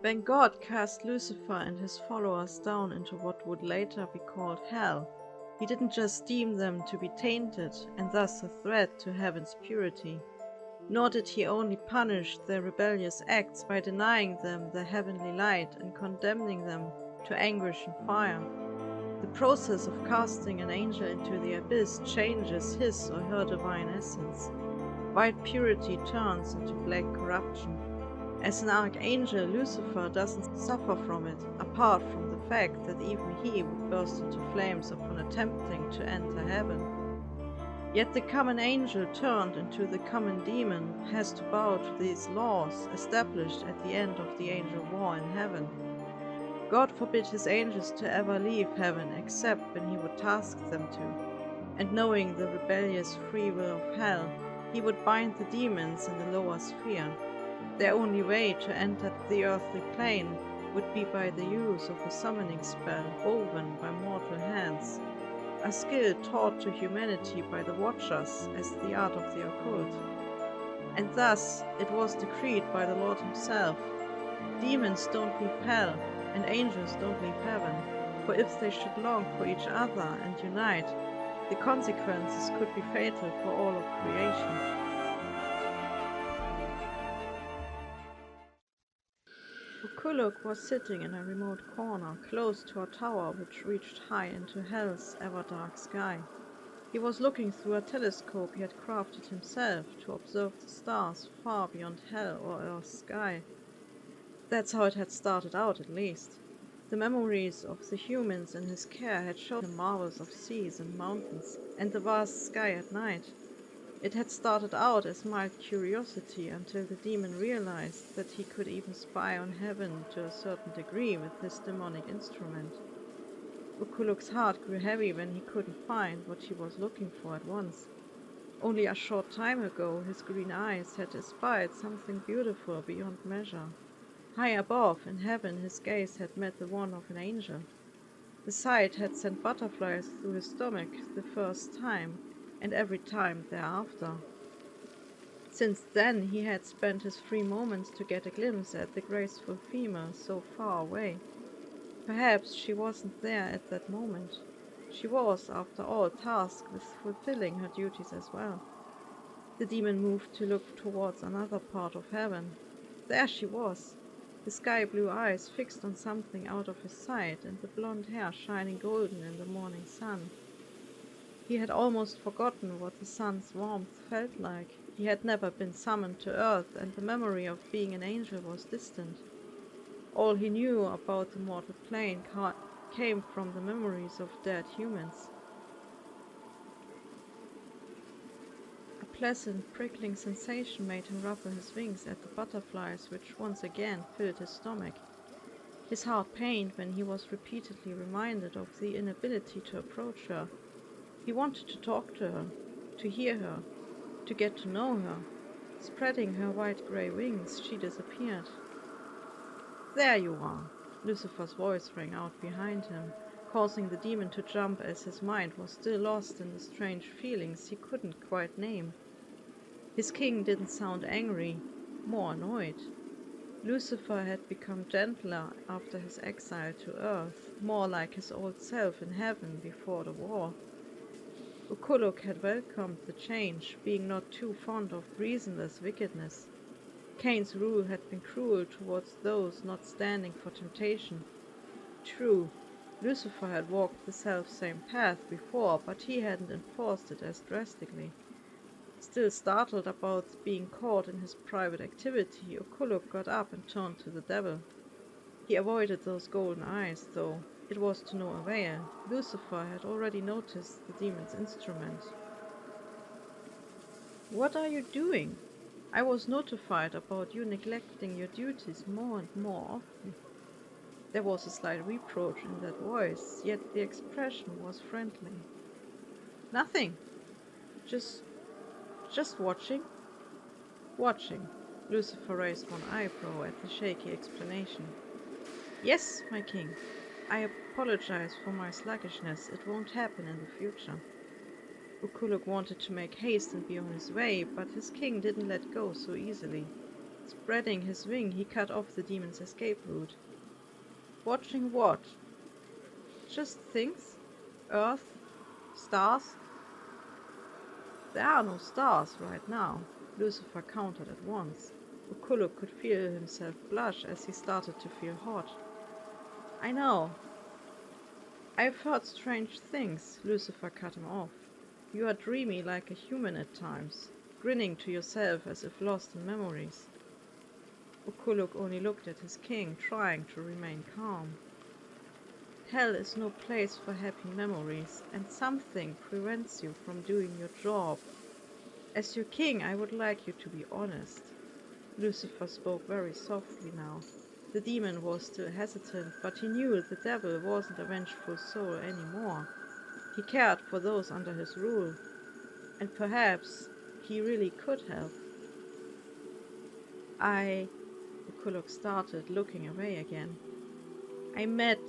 When God cast Lucifer and his followers down into what would later be called hell, he didn't just deem them to be tainted and thus a threat to heaven's purity, nor did he only punish their rebellious acts by denying them the heavenly light and condemning them to anguish and fire. The process of casting an angel into the abyss changes his or her divine essence. White purity turns into black corruption. As an archangel, Lucifer doesn't suffer from it, apart from the fact that even he would burst into flames upon attempting to enter heaven. Yet the common angel turned into the common demon has to bow to these laws established at the end of the angel war in heaven. God forbid his angels to ever leave heaven except when he would task them to, and knowing the rebellious free will of hell, he would bind the demons in the lower sphere. Their only way to enter the earthly plane would be by the use of a summoning spell woven by mortal hands, a skill taught to humanity by the Watchers as the art of the occult. And thus it was decreed by the Lord himself, demons don't leave hell, and angels don't leave heaven, for if they should long for each other and unite, the consequences could be fatal for all of creation. Occult was sitting in a remote corner, close to a tower which reached high into hell's ever-dark sky. He was looking through a telescope he had crafted himself to observe the stars far beyond hell or Earth's sky. That's how it had started out, at least. The memories of the humans in his care had shown him marvels of seas and mountains, and the vast sky at night. It had started out as mild curiosity until the demon realized that he could even spy on heaven to a certain degree with his demonic instrument. Okuluk's heart grew heavy when he couldn't find what he was looking for at once. Only a short time ago his green eyes had espied something beautiful beyond measure. High above, in heaven, his gaze had met the one of an angel. The sight had sent butterflies through his stomach the first time, and every time thereafter. Since then he had spent his free moments to get a glimpse at the graceful female so far away. Perhaps she wasn't there at that moment. She was, after all, tasked with fulfilling her duties as well. The demon moved to look towards another part of heaven. There she was, the sky-blue eyes fixed on something out of his sight, and the blonde hair shining golden in the morning sun. He had almost forgotten what the sun's warmth felt like. He had never been summoned to earth, and the memory of being an angel was distant. All he knew about the mortal plane came from the memories of dead humans. A pleasant, prickling sensation made him ruffle his wings at the butterflies, which once again filled his stomach. His heart pained when he was repeatedly reminded of the inability to approach her. He wanted to talk to her, to hear her, to get to know her. Spreading her white-grey wings, she disappeared. "There you are!" Lucifer's voice rang out behind him, causing the demon to jump as his mind was still lost in the strange feelings he couldn't quite name. His king didn't sound angry, more annoyed. Lucifer had become gentler after his exile to earth, more like his old self in heaven before the war. Okuluk had welcomed the change, being not too fond of reasonless wickedness. Cain's rule had been cruel towards those not standing for temptation. True, Lucifer had walked the self-same path before, but he hadn't enforced it as drastically. Still startled about being caught in his private activity, Okuluk got up and turned to the devil. He avoided those golden eyes, though. It was to no avail. Lucifer had already noticed the demon's instrument. "What are you doing? I was notified about you neglecting your duties more and more often." There was a slight reproach in that voice, yet the expression was friendly. "Nothing. Just watching." "Watching." Lucifer raised one eyebrow at the shaky explanation. "Yes, my king. I apologize for my sluggishness. It won't happen in the future." Okuluk wanted to make haste and be on his way, but his king didn't let go so easily. Spreading his wing, he cut off the demon's escape route. Watching what? Just things? Earth? Stars? There are no stars right now, Lucifer countered at once. Oculus could feel himself blush as he started to feel hot. I know. I've heard strange things, Lucifer cut him off. You are dreamy like a human at times, grinning to yourself as if lost in memories. Oculus only looked at his king, trying to remain calm. Hell is no place for happy memories, and something prevents you from doing your job. As your king, I would like you to be honest. Lucifer spoke very softly now. The demon was still hesitant, but he knew the devil wasn't a vengeful soul anymore. He cared for those under his rule, and perhaps he really could help. Oculus started, looking away again. I met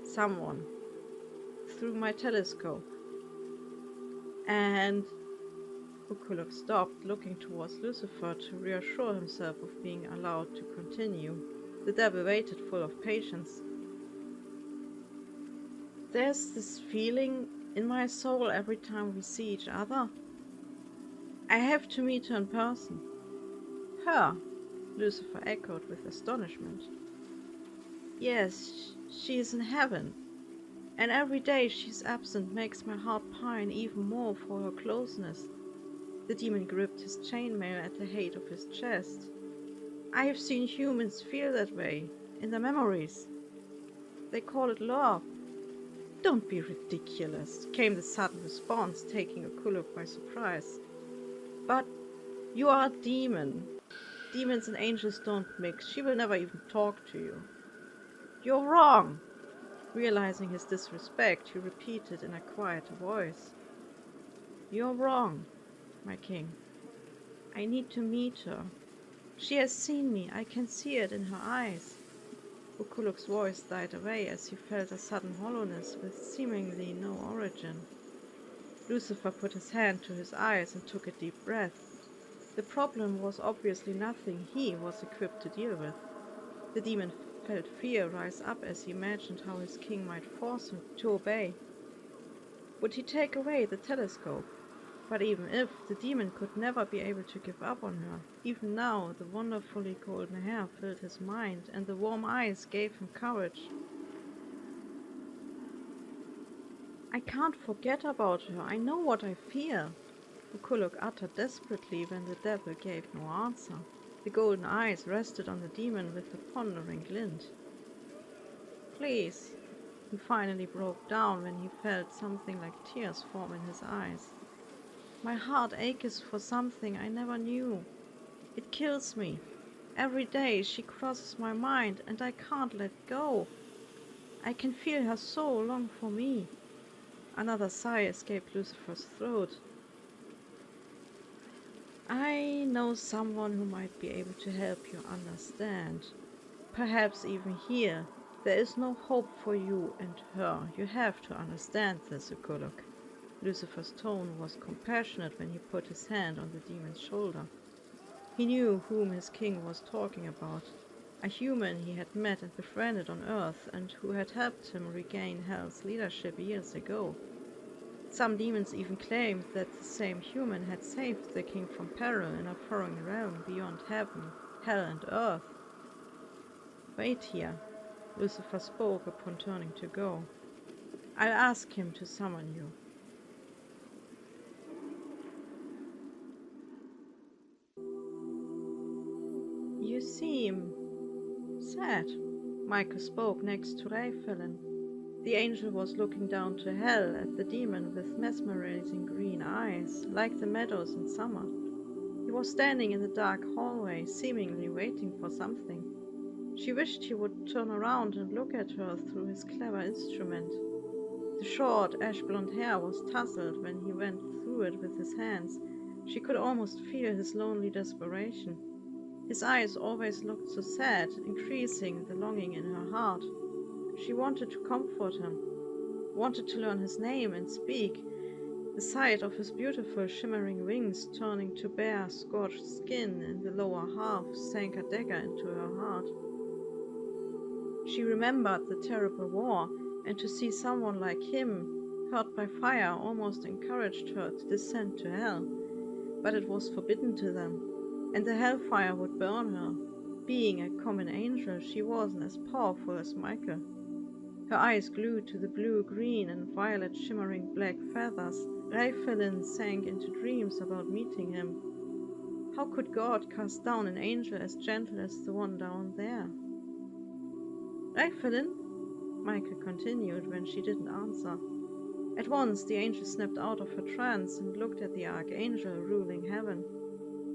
someone through my telescope, and Oculus stopped, looking towards Lucifer to reassure himself of being allowed to continue. The devil waited, full of patience. There's this feeling in my soul every time we see each other. I have to meet her in person. Her, Lucifer echoed with astonishment. Yes, she is in heaven, and every day she's absent makes my heart pine even more for her closeness. The demon gripped his chainmail at the height of his chest. I have seen humans feel that way, in their memories. They call it love. Don't be ridiculous, came the sudden response, taking Oculus by surprise. But you are a demon. Demons and angels don't mix. She will never even talk to you. You're wrong. Realizing his disrespect, he repeated in a quieter voice. You're wrong, my king. I need to meet her. She has seen me. I can see it in her eyes. Oculus' voice died away as he felt a sudden hollowness with seemingly no origin. Lucifer put his hand to his eyes and took a deep breath. The problem was obviously nothing he was equipped to deal with. The demon felt fear rise up as he imagined how his king might force him to obey. Would he take away the telescope? But even if, the demon could never be able to give up on her. Even now, the wonderfully golden hair filled his mind, and the warm eyes gave him courage. I can't forget about her. I know what I feel. Oculus uttered desperately when the devil gave no answer. The golden eyes rested on the demon with a pondering glint. Please, he finally broke down when he felt something like tears form in his eyes. My heart aches for something I never knew. It kills me. Every day she crosses my mind and I can't let go. I can feel her soul long for me. Another sigh escaped Lucifer's throat. I know someone who might be able to help you understand. Perhaps even here. There is no hope for you and her. You have to understand this, Oculus. Lucifer's tone was compassionate when he put his hand on the demon's shoulder. He knew whom his king was talking about, a human he had met and befriended on Earth and who had helped him regain Hell's leadership years ago. Some demons even claimed that the same human had saved the king from peril in a foreign realm beyond heaven, hell and earth. Wait here, Lucifer spoke upon turning to go. I'll ask him to summon you. You seem sad, Michael spoke next to Raphaelin. The angel was looking down to hell at the demon with mesmerizing green eyes, like the meadows in summer. He was standing in the dark hallway, seemingly waiting for something. She wished he would turn around and look at her through his clever instrument. The short, ash-blonde hair was tousled when he went through it with his hands. She could almost feel his lonely desperation. His eyes always looked so sad, increasing the longing in her heart. She wanted to comfort him, wanted to learn his name and speak The sight of his beautiful shimmering wings turning to bare, scorched skin in the lower half sank a dagger into her heart. She remembered the terrible war, and to see someone like him, hurt by fire, almost encouraged her to descend to hell. But it was forbidden to them, and the hellfire would burn her. Being a common angel, she wasn't as powerful as Michael. Her eyes glued to the blue, green, and violet shimmering black feathers, Raphaelin sank into dreams about meeting him. How could God cast down an angel as gentle as the one down there? Raphaelin? Michael continued when she didn't answer. At once the angel snapped out of her trance and looked at the archangel ruling heaven.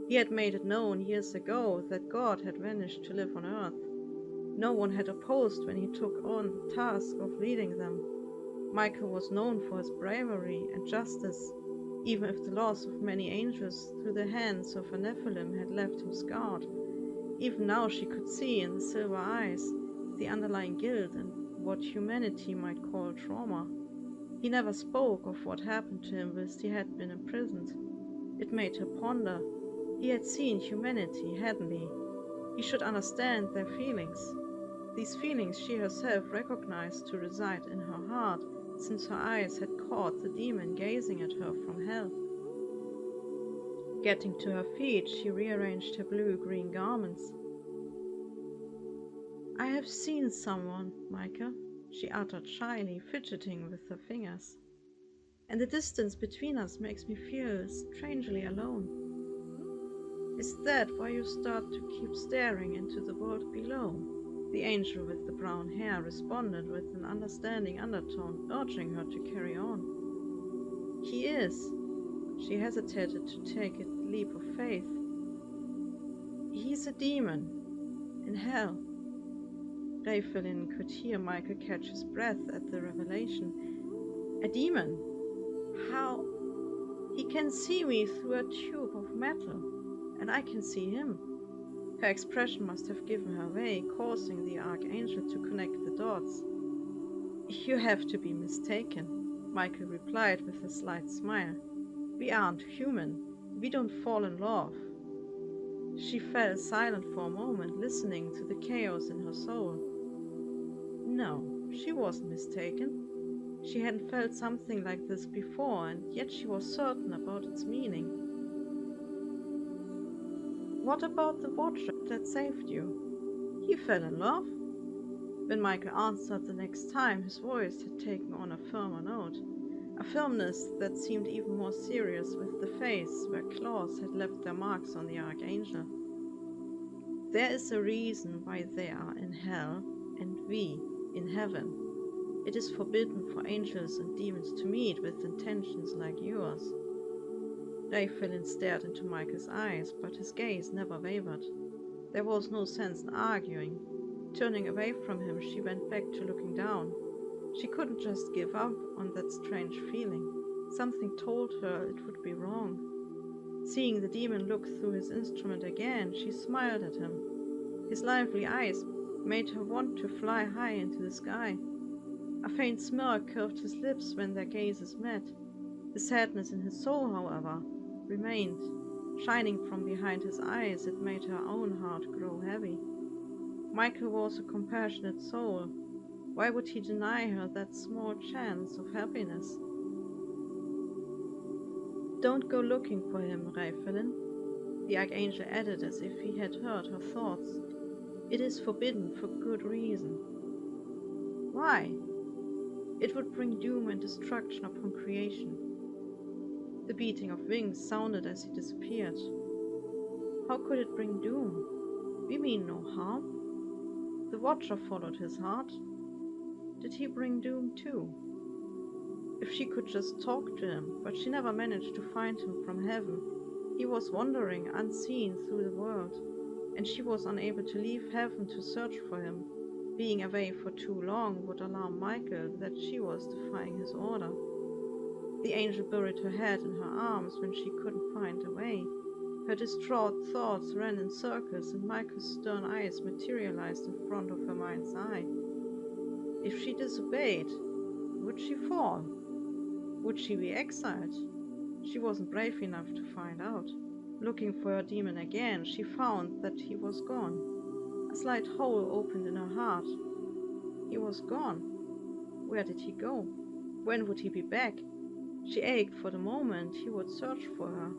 He had made it known years ago that God had vanished to live on earth. No one had opposed when he took on the task of leading them. Michael was known for his bravery and justice, even if the loss of many angels through the hands of a Nephilim had left him scarred. Even now she could see in the silver eyes the underlying guilt and what humanity might call trauma. He never spoke of what happened to him whilst he had been imprisoned. It made her ponder. He had seen humanity, hadn't he? He should understand their feelings. These feelings she herself recognized to reside in her heart, since her eyes had caught the demon gazing at her from hell. Getting to her feet, she rearranged her blue-green garments. "I have seen someone, Michael," she uttered shyly, fidgeting with her fingers. "And the distance between us makes me feel strangely alone. Is that why you start to keep staring into the world below?" The angel with the brown hair responded with an understanding undertone, urging her to carry on. "He is." She hesitated to take a leap of faith. "He's a demon. In hell." Raphaelin could hear Michael catch his breath at the revelation. "A demon? How? He can see me through a tube of metal, and I can see him." Her expression must have given her away, causing the archangel to connect the dots. "You have to be mistaken," Michael replied with a slight smile. "We aren't human. We don't fall in love." She fell silent for a moment, listening to the chaos in her soul. No, she wasn't mistaken. She hadn't felt something like this before, and yet she was certain about its meaning. "What about the watcher that saved you? He fell in love?" When Michael answered the next time, his voice had taken on a firmer note, a firmness that seemed even more serious with the face where claws had left their marks on the archangel. "There is a reason why they are in hell and we in heaven. It is forbidden for angels and demons to meet with intentions like yours." Raphaelin stared into Michael's eyes, but his gaze never wavered. There was no sense in arguing. Turning away from him, she went back to looking down. She couldn't just give up on that strange feeling. Something told her it would be wrong. Seeing the demon look through his instrument again, she smiled at him. His lively eyes made her want to fly high into the sky. A faint smirk curved his lips when their gazes met. The sadness in his soul, however, remained. Shining from behind his eyes, it made her own heart grow heavy. Michael was a compassionate soul. Why would he deny her that small chance of happiness? "Don't go looking for him, Raphaelin," the archangel added as if he had heard her thoughts. "It is forbidden for good reason." "Why?" "It would bring doom and destruction upon creation." The beating of wings sounded as he disappeared. "How could it bring doom? We mean no harm." The watcher followed his heart. Did he bring doom too? If she could just talk to him, but she never managed to find him from heaven. He was wandering unseen through the world, and she was unable to leave heaven to search for him. Being away for too long would alarm Michael that she was defying his order. The angel buried her head in her arms when she couldn't find a way. Her distraught thoughts ran in circles, and Michael's stern eyes materialized in front of her mind's eye. If she disobeyed, would she fall? Would she be exiled? She wasn't brave enough to find out. Looking for her demon again, she found that he was gone. A slight hole opened in her heart. He was gone. Where did he go? When would he be back? She ached for the moment he would search for her.